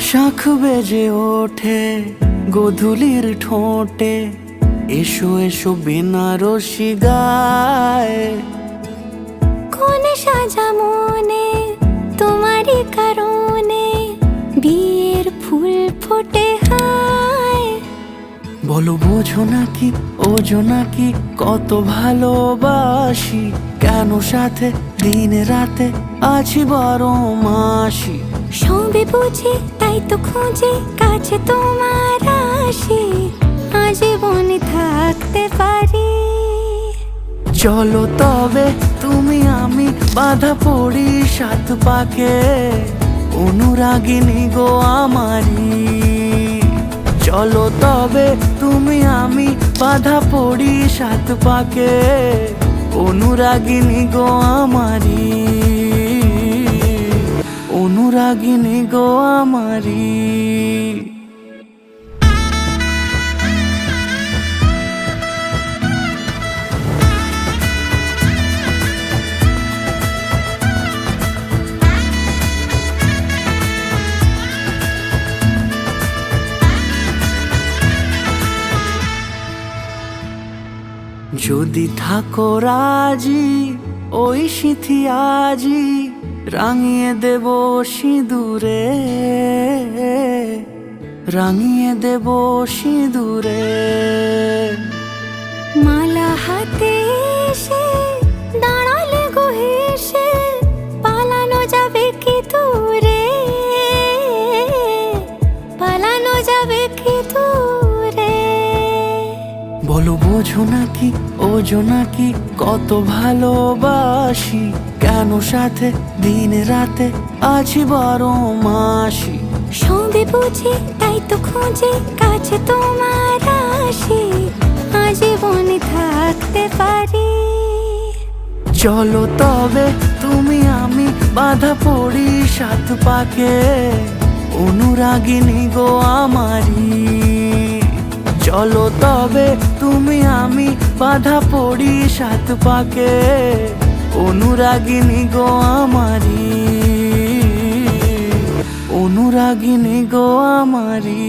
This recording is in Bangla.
শাঁখ বেজে ওঠে গোধূলির ঠোঁটে, এসো এসো বেনারসি গায়। কোন সাজা মনে তোমারই কারণে, বিয়ের ফুল ফোটে হায়। বলো বোঝো নাকি ওজো নাকি কত ভালোবাসি, কেন সাথে দিন রাতে আছি 12 মাসি। সবে বুঝি তাই তো খুঁজে কাছে তোমার আসি, আজীবনে থাকতে পারি। চলো তবে তুমি আমি বাঁধা পড়ি 7 পাকে, অনুরাগিনী গো আমারি। চলো তবে তুমি আমি বাঁধা পড়ি 7 পাকে, অনুরাগিনী গো আমারি, অনুরাগিনী গো আমারি। যদি থাকো রাজি ওই সিঁথি আজি, রাঙিয়ে দেব সিঁদুরে, রাঙিয়ে দেব সিঁদুরে। মালা হাতে এসে দাঁড়ালে গো হেসে, পালানো যাবে কি দূরে, পালানো যাবে কি দূরে। বলো বোঝো নাকি ওজো নাকি কত ভালোবাসি, কেন সাথে দিন রাতে আছি 12 মাসি। সবে বুঝি তাই তো খুঁজে কাছে তোমার আসি, আজীবনে থাকতে পারি। চলো তবে তুমি আমি বাঁধা পড়ি 7 পাকে, অনুরাগিনী গো আমারি। চলো তবে তুমি আমি বাঁধা পড়ি 7 পাকে, অনুরাগিনী গো আমারি, অনুরাগিনী গো আমারি।